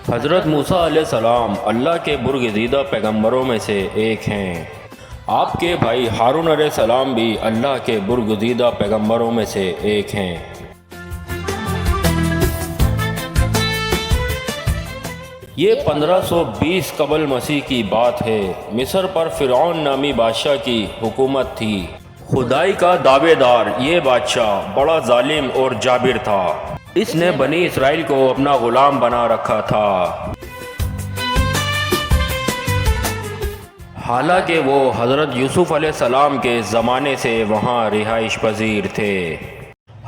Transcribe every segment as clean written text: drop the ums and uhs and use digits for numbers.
حضرت موسیٰ علیہ السلام اللہ کے برگزیدہ پیغمبروں میں سے ایک ہیں۔ آپ کے بھائی ہارون علیہ السلام بھی اللہ کے برگزیدہ پیغمبروں میں سے ایک ہیں۔ یہ 1520 قبل مسیح کی بات ہے۔ مصر پر فرعون نامی بادشاہ کی حکومت تھی۔ خدائی کا دعوے دار یہ بادشاہ بڑا ظالم اور جابر تھا۔ اس نے بنی اسرائیل کو اپنا غلام بنا رکھا تھا، حالانکہ وہ حضرت یوسف علیہ السلام کے زمانے سے وہاں رہائش پذیر تھے۔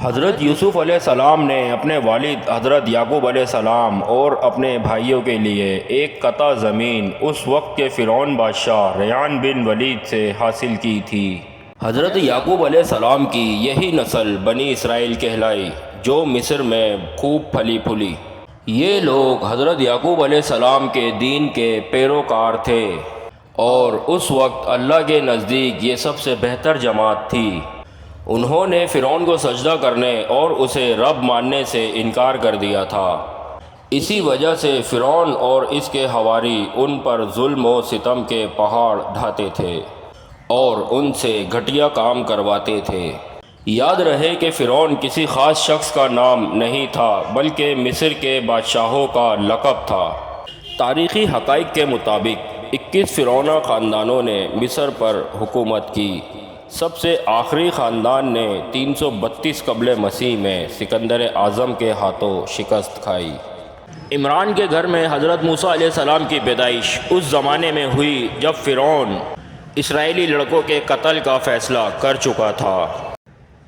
حضرت یوسف علیہ السلام نے اپنے والد حضرت یعقوب علیہ السلام اور اپنے بھائیوں کے لیے ایک قطع زمین اس وقت کے فرعون بادشاہ ریان بن ولید سے حاصل کی تھی۔ حضرت یعقوب علیہ السلام کی یہی نسل بنی اسرائیل کہلائی جو مصر میں خوب پھلی پھولی۔ یہ لوگ حضرت یعقوب علیہ السلام کے دین کے پیروکار تھے اور اس وقت اللہ کے نزدیک یہ سب سے بہتر جماعت تھی۔ انہوں نے فرعون کو سجدہ کرنے اور اسے رب ماننے سے انکار کر دیا تھا۔ اسی وجہ سے فرعون اور اس کے حواری ان پر ظلم و ستم کے پہاڑ ڈھاتے تھے اور ان سے گھٹیا کام کرواتے تھے۔ یاد رہے کہ فرعون کسی خاص شخص کا نام نہیں تھا بلکہ مصر کے بادشاہوں کا لقب تھا۔ تاریخی حقائق کے مطابق 21 فرعونہ خاندانوں نے مصر پر حکومت کی۔ سب سے آخری خاندان نے 332 قبل مسیح میں سکندر اعظم کے ہاتھوں شکست کھائی۔ عمران کے گھر میں حضرت موسیٰ علیہ السلام کی پیدائش اس زمانے میں ہوئی جب فرعون اسرائیلی لڑکوں کے قتل کا فیصلہ کر چکا تھا۔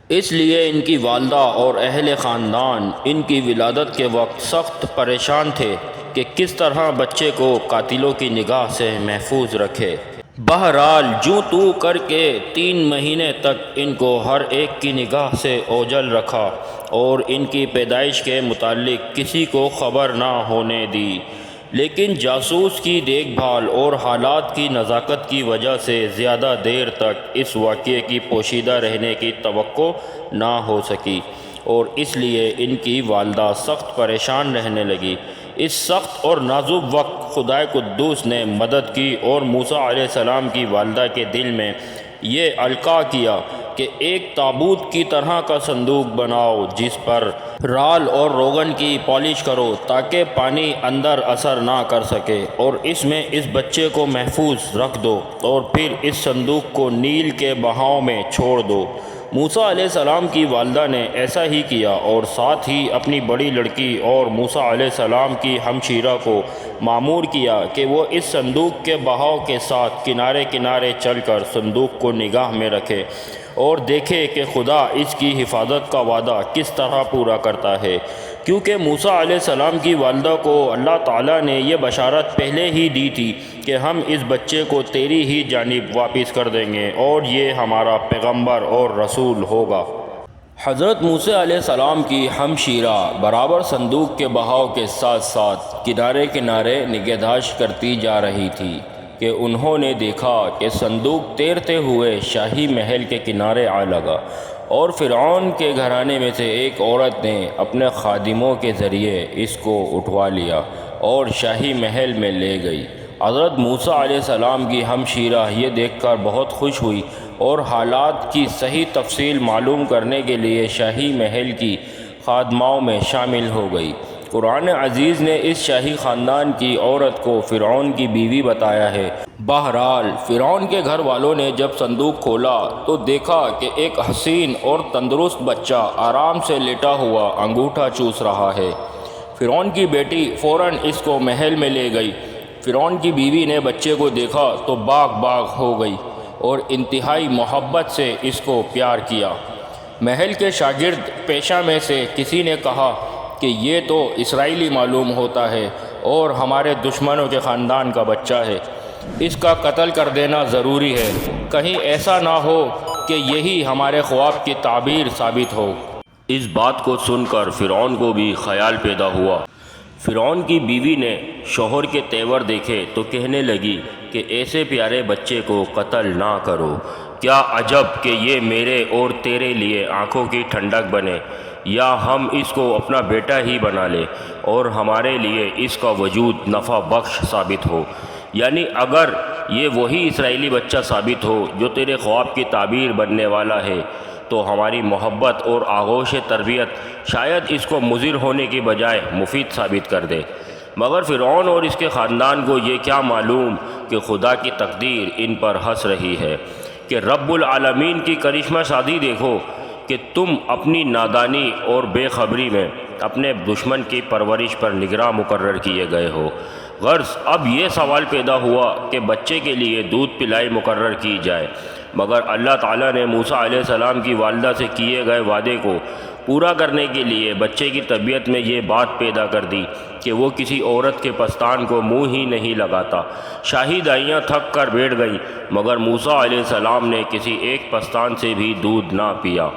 اس لیے ان کی والدہ اور اہل خاندان ان کی ولادت کے وقت سخت پریشان تھے کہ کس طرح بچے کو قاتلوں کی نگاہ سے محفوظ رکھے۔ بہرحال جوں تو کر کے 3 مہینے تک ان کو ہر ایک کی نگاہ سے اوجھل رکھا اور ان کی پیدائش کے متعلق کسی کو خبر نہ ہونے دی، لیکن جاسوس کی دیکھ بھال اور حالات کی نزاکت کی وجہ سے زیادہ دیر تک اس واقعے کی پوشیدہ رہنے کی توقع نہ ہو سکی اور اس لیے ان کی والدہ سخت پریشان رہنے لگی۔ اس سخت اور نازک وقت خدائے قدوس نے مدد کی اور موسیٰ علیہ السلام کی والدہ کے دل میں یہ القاء کیا کہ ایک تابوت کی طرح کا صندوق بناؤ جس پر رال اور روغن کی پالش کرو تاکہ پانی اندر اثر نہ کر سکے، اور اس میں اس بچے کو محفوظ رکھ دو اور پھر اس صندوق کو نیل کے بہاؤ میں چھوڑ دو۔ موسیٰ علیہ السلام کی والدہ نے ایسا ہی کیا اور ساتھ ہی اپنی بڑی لڑکی اور موسیٰ علیہ السلام کی ہمشیرہ کو مامور کیا کہ وہ اس صندوق کے بہاؤ کے ساتھ کنارے کنارے چل کر صندوق کو نگاہ میں رکھے اور دیکھے کہ خدا اس کی حفاظت کا وعدہ کس طرح پورا کرتا ہے، کیونکہ موسیٰ علیہ السلام کی والدہ کو اللہ تعالیٰ نے یہ بشارت پہلے ہی دی تھی کہ ہم اس بچے کو تیری ہی جانب واپس کر دیں گے اور یہ ہمارا پیغمبر اور رسول ہوگا۔ حضرت موسیٰ علیہ السلام کی ہمشیرہ برابر صندوق کے بہاؤ کے ساتھ ساتھ کنارے کنارے نگہداشت کرتی جا رہی تھی کہ انہوں نے دیکھا کہ صندوق تیرتے ہوئے شاہی محل کے کنارے آ لگا اور فرعون کے گھرانے میں سے ایک عورت نے اپنے خادموں کے ذریعے اس کو اٹھوا لیا اور شاہی محل میں لے گئی۔ حضرت موسیٰ علیہ السلام کی ہمشیرہ یہ دیکھ کر بہت خوش ہوئی اور حالات کی صحیح تفصیل معلوم کرنے کے لیے شاہی محل کی خادماؤں میں شامل ہو گئی۔ قرآن عزیز نے اس شاہی خاندان کی عورت کو فرعون کی بیوی بتایا ہے۔ بہرحال فرعون کے گھر والوں نے جب صندوق کھولا تو دیکھا کہ ایک حسین اور تندرست بچہ آرام سے لیٹا ہوا انگوٹھا چوس رہا ہے۔ فرعون کی بیٹی فوراً اس کو محل میں لے گئی۔ فرعون کی بیوی نے بچے کو دیکھا تو باغ باغ ہو گئی اور انتہائی محبت سے اس کو پیار کیا۔ محل کے شاگرد پیشہ میں سے کسی نے کہا کہ یہ تو اسرائیلی معلوم ہوتا ہے اور ہمارے دشمنوں کے خاندان کا بچہ ہے، اس کا قتل کر دینا ضروری ہے، کہیں ایسا نہ ہو کہ یہی ہمارے خواب کی تعبیر ثابت ہو۔ اس بات کو سن کر فرعون کو بھی خیال پیدا ہوا۔ فرعون کی بیوی نے شوہر کے تیور دیکھے تو کہنے لگی کہ ایسے پیارے بچے کو قتل نہ کرو، کیا عجب کہ یہ میرے اور تیرے لیے آنکھوں کی ٹھنڈک بنے، یا ہم اس کو اپنا بیٹا ہی بنا لیں اور ہمارے لیے اس کا وجود نفع بخش ثابت ہو۔ یعنی اگر یہ وہی اسرائیلی بچہ ثابت ہو جو تیرے خواب کی تعبیر بننے والا ہے تو ہماری محبت اور آغوش تربیت شاید اس کو مضر ہونے کی بجائے مفید ثابت کر دے۔ مگر فرعون اور اس کے خاندان کو یہ کیا معلوم کہ خدا کی تقدیر ان پر ہنس رہی ہے، کہ رب العالمین کی کرشمہ شادی دیکھو کہ تم اپنی نادانی اور بے خبری میں اپنے دشمن کی پرورش پر نگراں مقرر کیے گئے ہو۔ غرض اب یہ سوال پیدا ہوا کہ بچے کے لیے دودھ پلائی مقرر کی جائے، مگر اللہ تعالیٰ نے موسیٰ علیہ السلام کی والدہ سے کیے گئے وعدے کو پورا کرنے کے لیے بچے کی طبیعت میں یہ بات پیدا کر دی کہ وہ کسی عورت کے پستان کو منہ ہی نہیں لگاتا۔ شاہی دائیاں تھک کر بیٹھ گئیں، مگر موسیٰ علیہ السلام نے کسی ایک پستان سے بھی دودھ نہ پیا۔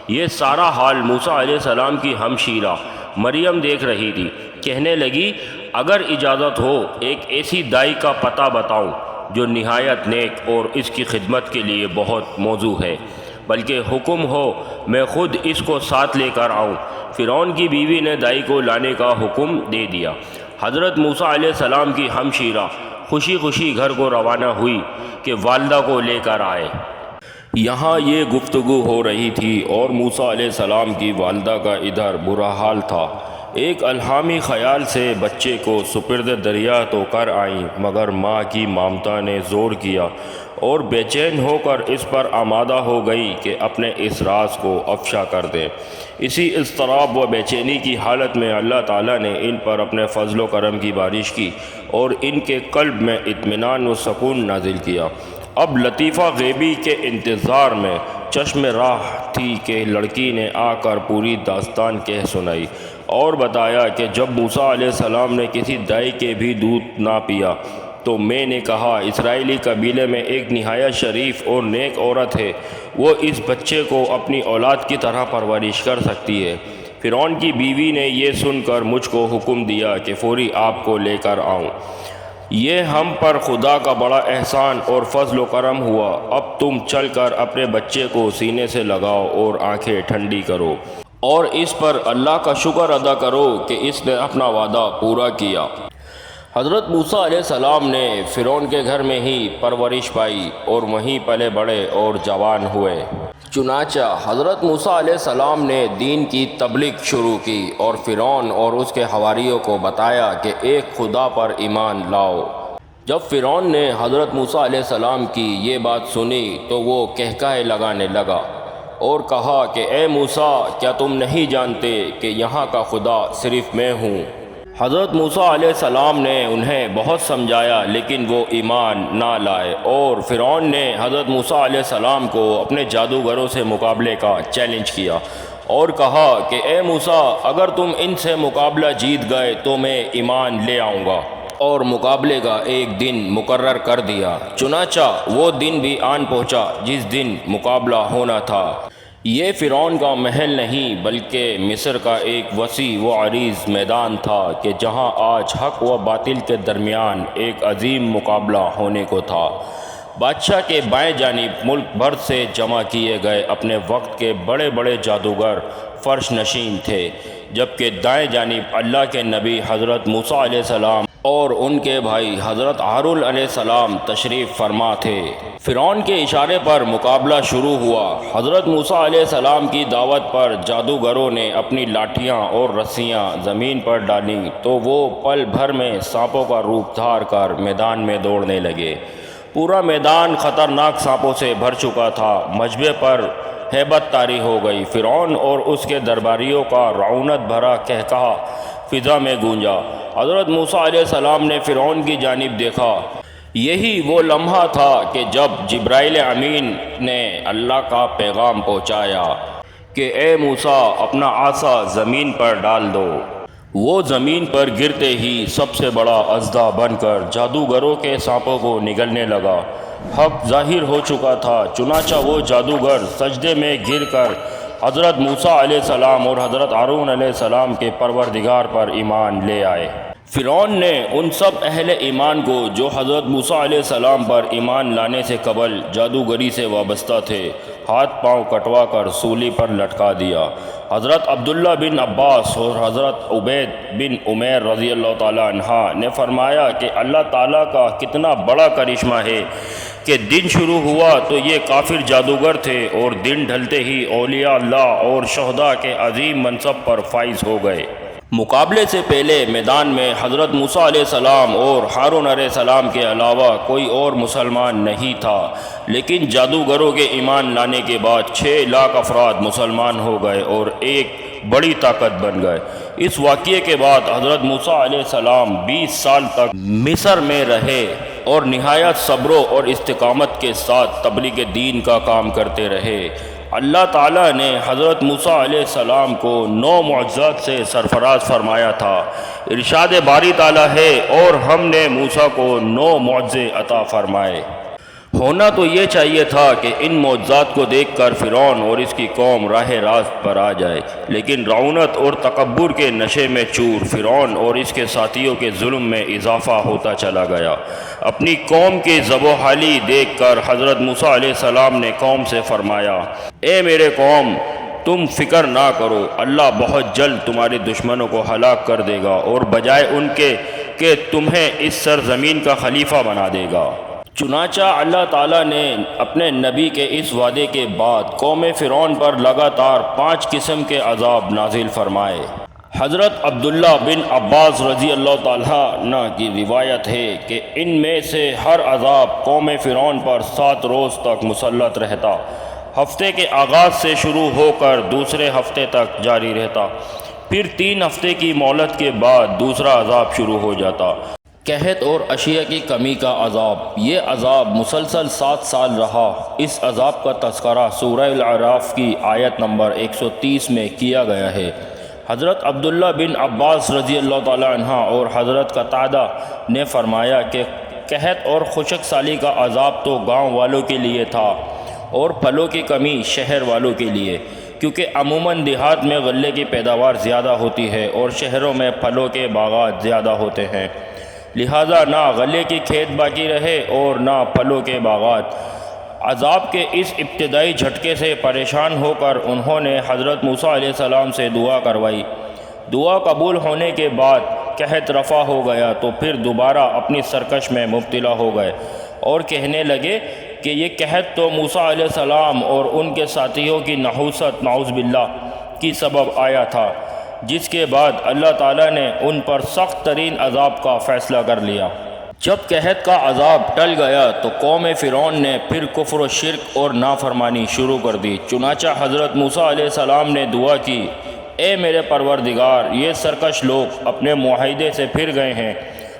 یہ سارا حال موسیٰ علیہ السلام کی ہمشیرہ مریم دیکھ رہی تھی۔ کہنے لگی، اگر اجازت ہو ایک ایسی دائی کا پتہ بتاؤں جو نہایت نیک اور اس کی خدمت کے لیے بہت موزوں ہے، بلکہ حکم ہو میں خود اس کو ساتھ لے کر آؤں۔ فرعون کی بیوی نے دائی کو لانے کا حکم دے دیا۔ حضرت موسیٰ علیہ السلام کی ہمشیرہ خوشی خوشی گھر کو روانہ ہوئی کہ والدہ کو لے کر آئے۔ یہاں یہ گفتگو ہو رہی تھی اور موسیٰ علیہ السلام کی والدہ کا ادھر برا حال تھا۔ ایک الہامی خیال سے بچے کو سپرد دریا تو کر آئیں، مگر ماں کی ممتا نے زور کیا اور بے چین ہو کر اس پر آمادہ ہو گئی کہ اپنے اس راز کو افشا کر دے۔ اسی اضطراب و بے چینی کی حالت میں اللہ تعالیٰ نے ان پر اپنے فضل و کرم کی بارش کی اور ان کے قلب میں اطمینان و سکون نازل کیا۔ اب لطیفہ غیبی کے انتظار میں چشم راہ تھی کہ لڑکی نے آ کر پوری داستان کہہ سنائی اور بتایا کہ جب موسیٰ علیہ السلام نے کسی دائی کے بھی دودھ نہ پیا تو میں نے کہا اسرائیلی قبیلے میں ایک نہایت شریف اور نیک عورت ہے، وہ اس بچے کو اپنی اولاد کی طرح پرورش کر سکتی ہے۔ فرعون کی بیوی نے یہ سن کر مجھ کو حکم دیا کہ فوری آپ کو لے کر آؤں۔ یہ ہم پر خدا کا بڑا احسان اور فضل و کرم ہوا۔ اب تم چل کر اپنے بچے کو سینے سے لگاؤ اور آنکھیں ٹھنڈی کرو اور اس پر اللہ کا شکر ادا کرو کہ اس نے اپنا وعدہ پورا کیا۔ حضرت موسیٰ علیہ السلام نے فرعون کے گھر میں ہی پرورش پائی اور وہیں پلے بڑھے اور جوان ہوئے۔ چنانچہ حضرت موسیٰ علیہ السلام نے دین کی تبلیغ شروع کی اور فرعون اور اس کے حواریوں کو بتایا کہ ایک خدا پر ایمان لاؤ۔ جب فرعون نے حضرت موسیٰ علیہ السلام کی یہ بات سنی تو وہ کہکہے لگانے لگا اور کہا کہ اے موسیٰ، کیا تم نہیں جانتے کہ یہاں کا خدا صرف میں ہوں؟ حضرت موسیٰ علیہ السلام نے انہیں بہت سمجھایا لیکن وہ ایمان نہ لائے، اور فرعون نے حضرت موسیٰ علیہ السلام کو اپنے جادوگروں سے مقابلے کا چیلنج کیا اور کہا کہ اے موسیٰ، اگر تم ان سے مقابلہ جیت گئے تو میں ایمان لے آؤں گا، اور مقابلے کا ایک دن مقرر کر دیا۔ چنانچہ وہ دن بھی آن پہنچا جس دن مقابلہ ہونا تھا۔ یہ فرعون کا محل نہیں بلکہ مصر کا ایک وسیع و عریض میدان تھا کہ جہاں آج حق و باطل کے درمیان ایک عظیم مقابلہ ہونے کو تھا۔ بادشاہ کے بائیں جانب ملک بھر سے جمع کیے گئے اپنے وقت کے بڑے بڑے جادوگر فرش نشین تھے، جبکہ دائیں جانب اللہ کے نبی حضرت موسیٰ علیہ السلام اور ان کے بھائی حضرت ہارون علیہ السلام تشریف فرما تھے۔ فرعون کے اشارے پر مقابلہ شروع ہوا۔ حضرت موسیٰ علیہ السلام کی دعوت پر جادوگروں نے اپنی لاٹھیاں اور رسیاں زمین پر ڈالیں تو وہ پل بھر میں سانپوں کا روپ دھار کر میدان میں دوڑنے لگے۔ پورا میدان خطرناک سانپوں سے بھر چکا تھا۔ مجمع پر ہیبت طاری ہو گئی۔ فرعون اور اس کے درباریوں کا رعونت بھرا قہقہہ فضا میں گونجا۔ حضرت موسیٰ علیہ السلام نے فرعون کی جانب دیکھا۔ یہی وہ لمحہ تھا کہ جب جبرائیل امین نے اللہ کا پیغام پہنچایا کہ اے موسیٰ، اپنا عصا زمین پر ڈال دو۔ وہ زمین پر گرتے ہی سب سے بڑا اژدہا بن کر جادوگروں کے سانپوں کو نگلنے لگا۔ حق ظاہر ہو چکا تھا، چنانچہ وہ جادوگر سجدے میں گر کر حضرت موسیٰ علیہ السلام اور حضرت ہارون علیہ السلام کے پروردگار پر ایمان لے آئے۔ فرعون نے ان سب اہل ایمان کو جو حضرت موسیٰ علیہ السلام پر ایمان لانے سے قبل جادوگری سے وابستہ تھے ہاتھ پاؤں کٹوا کر سولی پر لٹکا دیا۔ حضرت عبداللہ بن عباس اور حضرت عبید بن عمیر رضی اللہ تعالیٰ عنہ نے فرمایا کہ اللہ تعالیٰ کا کتنا بڑا کرشمہ ہے کہ دن شروع ہوا تو یہ کافر جادوگر تھے اور دن ڈھلتے ہی اولیاء اللہ اور شہداء کے عظیم منصب پر فائز ہو گئے۔ مقابلے سے پہلے میدان میں حضرت موسیٰ علیہ السلام اور ہارون علیہ السلام کے علاوہ کوئی اور مسلمان نہیں تھا، لیکن جادوگروں کے ایمان لانے کے بعد 6 لاکھ افراد مسلمان ہو گئے اور ایک بڑی طاقت بن گئے۔ اس واقعے کے بعد حضرت موسیٰ علیہ السلام 20 سال تک مصر میں رہے اور نہایت صبر اور استقامت کے ساتھ تبلیغ دین کا کام کرتے رہے۔ اللہ تعالیٰ نے حضرت موسیٰ علیہ السلام کو 9 معجزات سے سرفراز فرمایا تھا۔ ارشاد باری تعالیٰ ہے اور ہم نے موسیٰ کو 9 معجزے عطا فرمائے۔ ہونا تو یہ چاہیے تھا کہ ان معجزات کو دیکھ کر فرعون اور اس کی قوم راہ راست پر آ جائے، لیکن رعونت اور تکبر کے نشے میں چور فرعون اور اس کے ساتھیوں کے ظلم میں اضافہ ہوتا چلا گیا۔ اپنی قوم کی ذب و حالی دیکھ کر حضرت موسیٰ علیہ السلام نے قوم سے فرمایا، اے میرے قوم، تم فکر نہ کرو، اللہ بہت جلد تمہارے دشمنوں کو ہلاک کر دے گا اور بجائے ان کے کہ تمہیں اس سرزمین کا خلیفہ بنا دے گا۔ چنانچہ اللہ تعالیٰ نے اپنے نبی کے اس وعدے کے بعد قوم فرعون پر لگاتار 5 قسم کے عذاب نازل فرمائے۔ حضرت عبداللہ بن عباس رضی اللہ تعالیٰ عنہ کی روایت ہے کہ ان میں سے ہر عذاب قوم فرعون پر 7 روز تک مسلط رہتا، ہفتے کے آغاز سے شروع ہو کر دوسرے ہفتے تک جاری رہتا، پھر 3 ہفتے کی مہلت کے بعد دوسرا عذاب شروع ہو جاتا۔ قحط اور اشیاء کی کمی کا عذاب، یہ عذاب مسلسل 7 سال رہا۔ اس عذاب کا تذکرہ سورہ الاعراف کی آیت نمبر 130 میں کیا گیا ہے۔ حضرت عبداللہ بن عباس رضی اللہ تعالیٰ عنہ اور حضرت قتادہ نے فرمایا کہ قحط اور خشک سالی کا عذاب تو گاؤں والوں کے لیے تھا اور پھلوں کی کمی شہر والوں کے لیے، کیونکہ عموماً دیہات میں غلے کی پیداوار زیادہ ہوتی ہے اور شہروں میں پھلوں کے باغات زیادہ ہوتے ہیں، لہذا نہ غلے کی کھیت باقی رہے اور نہ پھلوں کے باغات۔ عذاب کے اس ابتدائی جھٹکے سے پریشان ہو کر انہوں نے حضرت موسیٰ علیہ السلام سے دعا کروائی۔ دعا قبول ہونے کے بعد قحط رفع ہو گیا تو پھر دوبارہ اپنی سرکش میں مبتلا ہو گئے اور کہنے لگے کہ یہ قحط تو موسیٰ علیہ السلام اور ان کے ساتھیوں کی نحوست نعوذ باللہ کی سبب آیا تھا، جس کے بعد اللہ تعالیٰ نے ان پر سخت ترین عذاب کا فیصلہ کر لیا۔ جب قحط کا عذاب ٹل گیا تو قوم فرعون نے پھر کفر و شرک اور نافرمانی شروع کر دی۔ چنانچہ حضرت موسیٰ علیہ السلام نے دعا کی، اے میرے پروردگار، یہ سرکش لوگ اپنے معاہدے سے پھر گئے ہیں،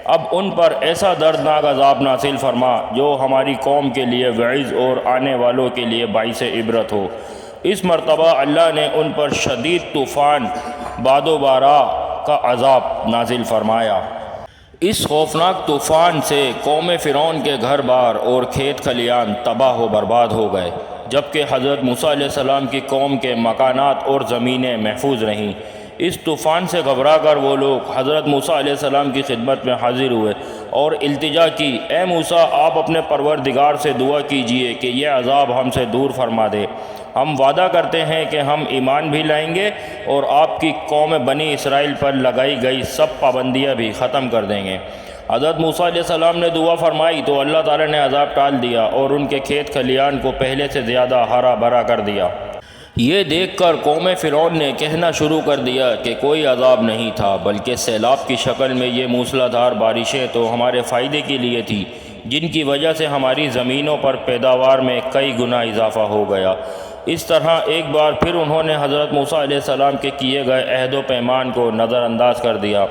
اب ان پر ایسا دردناک عذاب نازل فرما جو ہماری قوم کے لیے وعظ اور آنے والوں کے لیے باعث عبرت ہو۔ اس مرتبہ اللہ نے ان پر شدید طوفان باد و بارا کا عذاب نازل فرمایا۔ اس خوفناک طوفان سے قوم فرعون کے گھر بار اور کھیت کھلیان تباہ و برباد ہو گئے، جبکہ حضرت موسیٰ علیہ السلام کی قوم کے مکانات اور زمینیں محفوظ رہیں۔ اس طوفان سے گھبرا کر وہ لوگ حضرت موسیٰ علیہ السلام کی خدمت میں حاضر ہوئے اور التجا کی، اے موسیٰ، آپ اپنے پروردگار سے دعا کیجئے کہ یہ عذاب ہم سے دور فرما دے۔ ہم وعدہ کرتے ہیں کہ ہم ایمان بھی لائیں گے اور آپ کی قوم بنی اسرائیل پر لگائی گئی سب پابندیاں بھی ختم کر دیں گے۔ حضرت موسیٰ علیہ السلام نے دعا فرمائی تو اللہ تعالیٰ نے عذاب ٹال دیا اور ان کے کھیت کھلیان کو پہلے سے زیادہ ہرا بھرا کر دیا۔ یہ دیکھ کر قوم فرعون نے کہنا شروع کر دیا کہ کوئی عذاب نہیں تھا، بلکہ سیلاب کی شکل میں یہ موسلادھار بارشیں تو ہمارے فائدے کے لیے تھی، جن کی وجہ سے ہماری زمینوں پر پیداوار میں کئی گنا اضافہ ہو گیا۔ اس طرح ایک بار پھر انہوں نے حضرت موسیٰ علیہ السلام کے کیے گئے عہد و پیمان کو نظر انداز کر دیا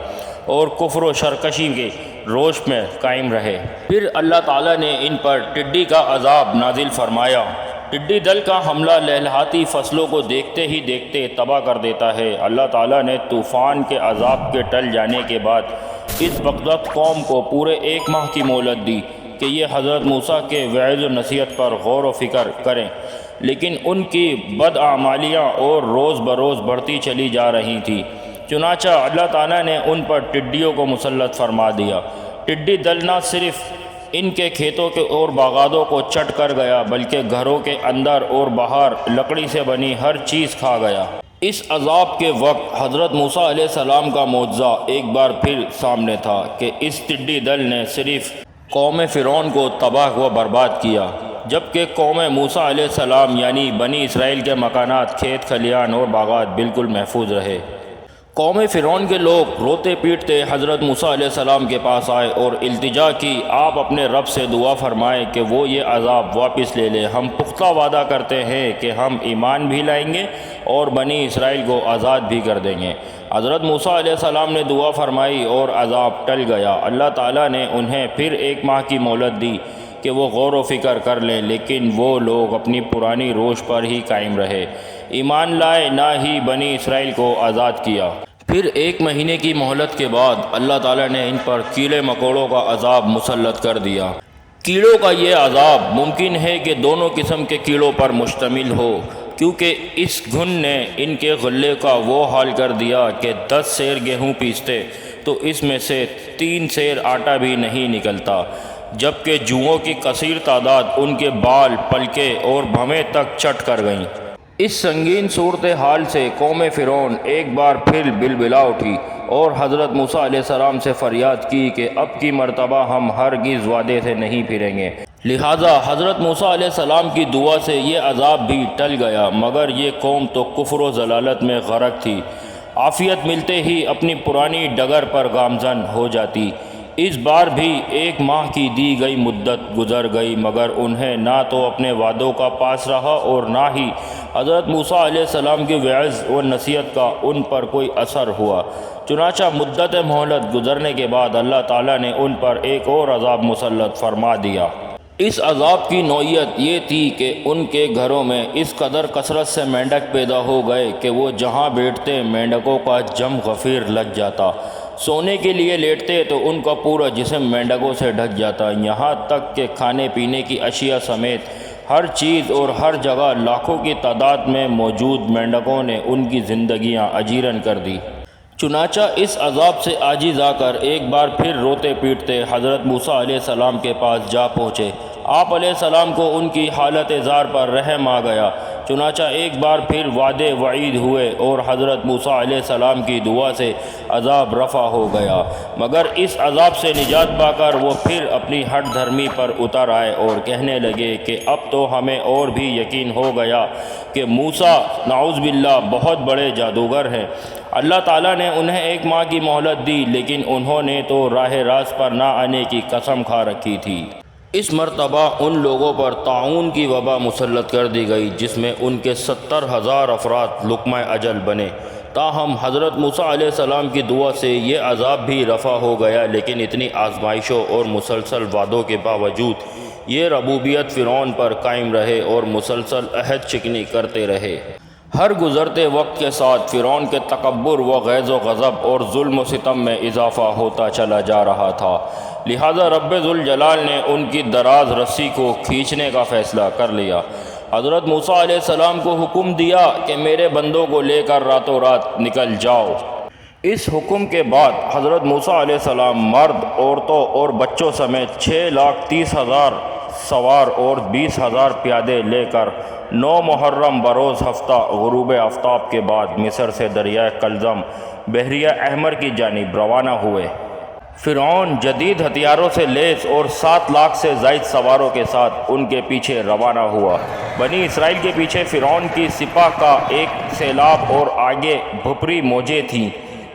اور کفر و سرکشی کے روش میں قائم رہے۔ پھر اللہ تعالیٰ نے ان پر ٹڈی کا عذاب نازل فرمایا۔ ٹڈی دل کا حملہ لہلہاتی فصلوں کو دیکھتے ہی دیکھتے تباہ کر دیتا ہے۔ اللہ تعالیٰ نے طوفان کے عذاب کے ٹل جانے کے بعد اس بغداد قوم کو پورے 1 ماہ کی مہلت دی کہ یہ حضرت موسیٰ کے وعظ و نصیحت پر غور و فکر کریں، لیکن ان کی بدعمالیاں اور روز بروز بڑھتی چلی جا رہی تھی۔ چنانچہ اللہ تعالیٰ نے ان پر ٹڈیوں کو مسلط فرما دیا۔ ٹڈی دل نہ صرف ان کے کھیتوں کے اور باغاتوں کو چٹ کر گیا بلکہ گھروں کے اندر اور باہر لکڑی سے بنی ہر چیز کھا گیا۔ اس عذاب کے وقت حضرت موسیٰ علیہ السلام کا معجزہ ایک بار پھر سامنے تھا کہ اس ٹڈی دل نے صرف قوم فرعون کو تباہ و برباد کیا، جبکہ قوم موسیٰ علیہ السلام یعنی بنی اسرائیل کے مکانات، کھیت کھلیان اور باغات بالکل محفوظ رہے۔ قوم فرعون کے لوگ روتے پیٹتے حضرت موسیٰ علیہ السلام کے پاس آئے اور التجا کی، آپ اپنے رب سے دعا فرمائیں کہ وہ یہ عذاب واپس لے لے، ہم پختہ وعدہ کرتے ہیں کہ ہم ایمان بھی لائیں گے اور بنی اسرائیل کو آزاد بھی کر دیں گے۔ حضرت موسیٰ علیہ السلام نے دعا فرمائی اور عذاب ٹل گیا۔ اللہ تعالیٰ نے انہیں پھر 1 ماہ کی مہلت دی کہ وہ غور و فکر کر لیں، لیکن وہ لوگ اپنی پرانی روش پر ہی قائم رہے، ایمان لائے نہ ہی بنی اسرائیل کو آزاد کیا۔ پھر 1 مہینے کی مہلت کے بعد اللہ تعالیٰ نے ان پر کیڑے مکوڑوں کا عذاب مسلط کر دیا۔ کیڑوں کا یہ عذاب ممکن ہے کہ دونوں قسم کے کیڑوں پر مشتمل ہو، کیونکہ اس گھن نے ان کے غلے کا وہ حال کر دیا کہ 10 سیر گیہوں پیستے تو اس میں سے 3 سیر آٹا بھی نہیں نکلتا، جبکہ جوؤں کی کثیر تعداد ان کے بال، پلکیں اور بھویں تک چٹ کر گئیں۔ اس سنگین صورتحال سے قوم فرعون ایک بار پھر بلبلا اٹھی اور حضرت موسیٰ علیہ السلام سے فریاد کی کہ اب کی مرتبہ ہم ہرگز وعدے سے نہیں پھریں گے۔ لہٰذا حضرت موسیٰ علیہ السلام کی دعا سے یہ عذاب بھی ٹل گیا، مگر یہ قوم تو کفر و ضلالت میں غرق تھی، عافیت ملتے ہی اپنی پرانی ڈگر پر گامزن ہو جاتی۔ اس بار بھی 1 ماہ کی دی گئی مدت گزر گئی، مگر انہیں نہ تو اپنے وعدوں کا پاس رہا اور نہ ہی حضرت موسیٰ علیہ السلام کی وعظ و نصیحت کا ان پر کوئی اثر ہوا۔ چنانچہ مدت مہلت گزرنے کے بعد اللہ تعالیٰ نے ان پر ایک اور عذاب مسلط فرما دیا۔ اس عذاب کی نوعیت یہ تھی کہ ان کے گھروں میں اس قدر کثرت سے مینڈک پیدا ہو گئے کہ وہ جہاں بیٹھتے مینڈکوں کا جم غفیر لگ جاتا، سونے کے لیے لیٹتے تو ان کا پورا جسم مینڈکوں سے ڈھک جاتا، یہاں تک کہ کھانے پینے کی اشیاء سمیت ہر چیز اور ہر جگہ لاکھوں کی تعداد میں موجود مینڈکوں نے ان کی زندگیاں اجیرن کر دی۔ چنانچہ اس عذاب سے عاجز آ کر ایک بار پھر روتے پیٹتے حضرت موسیٰ علیہ السلام کے پاس جا پہنچے۔ آپ علیہ السلام کو ان کی حالت زار پر رحم آ گیا، چنانچہ ایک بار پھر وعدے وعید ہوئے اور حضرت موسیٰ علیہ السلام کی دعا سے عذاب رفع ہو گیا، مگر اس عذاب سے نجات پا کر وہ پھر اپنی ہٹ دھرمی پر اتر آئے اور کہنے لگے کہ اب تو ہمیں اور بھی یقین ہو گیا کہ موسیٰ نعوذ باللہ بہت بڑے جادوگر ہیں۔ اللہ تعالیٰ نے انہیں 1 ماہ کی مہلت دی، لیکن انہوں نے تو راہ راست پر نہ آنے کی قسم کھا رکھی تھی۔ اس مرتبہ ان لوگوں پر طاعون کی وبا مسلط کر دی گئی، جس میں ان کے 70,000 افراد لقمہ اجل بنے۔ تاہم حضرت موسیٰ علیہ السلام کی دعا سے یہ عذاب بھی رفع ہو گیا، لیکن اتنی آزمائشوں اور مسلسل وعدوں کے باوجود یہ ربوبیت فرعون پر قائم رہے اور مسلسل عہد شکنی کرتے رہے۔ ہر گزرتے وقت کے ساتھ فرعون کے تکبر و غیظ و غضب اور ظلم و ستم میں اضافہ ہوتا چلا جا رہا تھا، لہذا رب ذوالجلال نے ان کی دراز رسی کو کھینچنے کا فیصلہ کر لیا۔ حضرت موسیٰ علیہ السلام کو حکم دیا کہ میرے بندوں کو لے کر راتوں رات نکل جاؤ۔ اس حکم کے بعد حضرت موسیٰ علیہ السلام مرد، عورتوں اور بچوں سمیت 6,30,000 سوار اور 20,000 پیادے لے کر 9 محرم بروز ہفتہ غروب آفتاب کے بعد مصر سے دریائے کلزم بحیرہ احمر کی جانب روانہ ہوئے۔ فرعون جدید ہتھیاروں سے لیس اور 7 لاکھ سے زائد سواروں کے ساتھ ان کے پیچھے روانہ ہوا۔ بنی اسرائیل کے پیچھے فرعون کی سپاہ کا ایک سیلاب اور آگے بھپری موجیں تھیں۔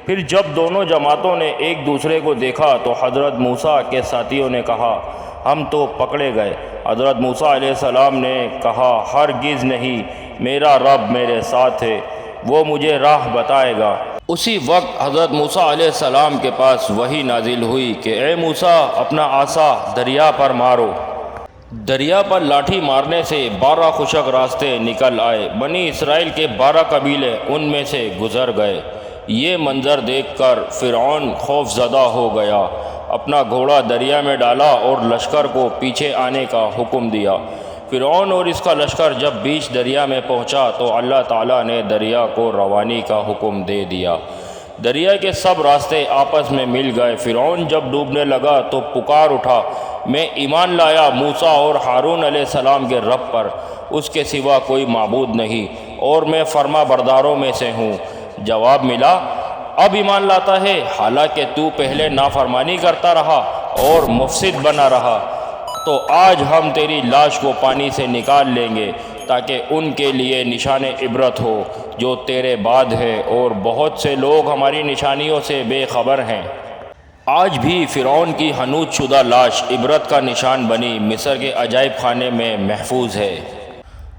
پھر جب دونوں جماعتوں نے ایک دوسرے کو دیکھا تو حضرت موسیٰ کے ساتھیوں نے کہا ہم تو پکڑے گئے۔ حضرت موسیٰ علیہ السلام نے کہا ہرگز نہیں، میرا رب میرے ساتھ ہے، وہ مجھے راہ بتائے گا۔ اسی وقت حضرت موسیٰ علیہ السلام کے پاس وحی نازل ہوئی کہ اے موسیٰ اپنا عصا دریا پر مارو۔ دریا پر لاٹھی مارنے سے 12 خشک راستے نکل آئے، بنی اسرائیل کے 12 قبیلے ان میں سے گزر گئے۔ یہ منظر دیکھ کر فرعون خوف زدہ ہو گیا، اپنا گھوڑا دریا میں ڈالا اور لشکر کو پیچھے آنے کا حکم دیا۔ فرعون اور اس کا لشکر جب بیچ دریا میں پہنچا تو اللہ تعالیٰ نے دریا کو روانی کا حکم دے دیا۔ دریا کے سب راستے آپس میں مل گئے۔ فرعون جب ڈوبنے لگا تو پکار اٹھا، میں ایمان لایا موسیٰ اور ہارون علیہ السلام کے رب پر، اس کے سوا کوئی معبود نہیں، اور میں فرما برداروں میں سے ہوں۔ جواب ملا، اب ایمان لاتا ہے، حالانکہ تو پہلے نافرمانی کرتا رہا اور مفسد بنا رہا۔ تو آج ہم تیری لاش کو پانی سے نکال لیں گے تاکہ ان کے لیے نشان عبرت ہو جو تیرے بعد ہے، اور بہت سے لوگ ہماری نشانیوں سے بے خبر ہیں۔ آج بھی فرعون کی حنوط شدہ لاش عبرت کا نشان بنی مصر کے عجائب خانے میں محفوظ ہے۔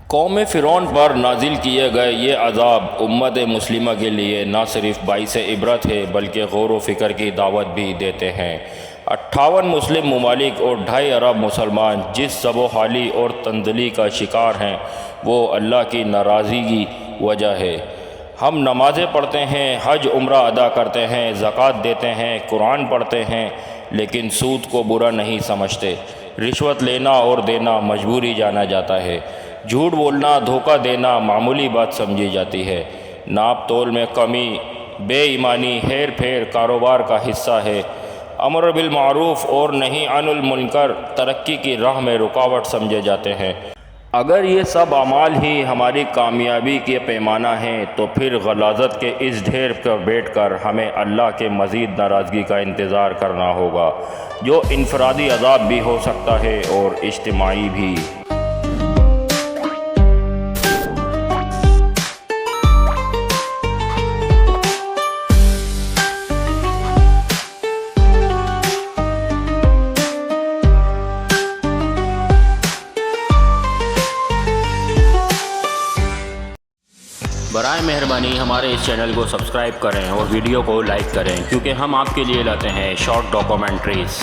قوم فرعون پر نازل کیے گئے یہ عذاب امت مسلمہ کے لیے نہ صرف باعث عبرت ہے بلکہ غور و فکر کی دعوت بھی دیتے ہیں۔ 58 مسلم ممالک اور 2.5 ارب مسلمان جس زب و حالی اور تنزلی کا شکار ہیں وہ اللہ کی ناراضگی کی وجہ ہے۔ ہم نمازیں پڑھتے ہیں، حج عمرہ ادا کرتے ہیں، زکوٰۃ دیتے ہیں، قرآن پڑھتے ہیں، لیکن سود کو برا نہیں سمجھتے۔ رشوت لینا اور دینا مجبوری جانا جاتا ہے۔ جھوٹ بولنا، دھوکہ دینا معمولی بات سمجھی جاتی ہے۔ ناپ تول میں کمی، بے ایمانی، ہیر پھیر کاروبار کا حصہ ہے۔ امر بالمعروف اور نہی عن المنکر ترقی کی راہ میں رکاوٹ سمجھے جاتے ہیں۔ اگر یہ سب اعمال ہی ہماری کامیابی کے پیمانہ ہیں تو پھر غلاظت کے اس ڈھیر پر بیٹھ کر ہمیں اللہ کے مزید ناراضگی کا انتظار کرنا ہوگا، جو انفرادی عذاب بھی ہو سکتا ہے اور اجتماعی بھی۔ برائے مہربانی ہمارے اس چینل کو سبسکرائب کریں اور ویڈیو کو لائک کریں، کیونکہ ہم آپ کے لیے لاتے ہیں شارٹ ڈاکومنٹریز۔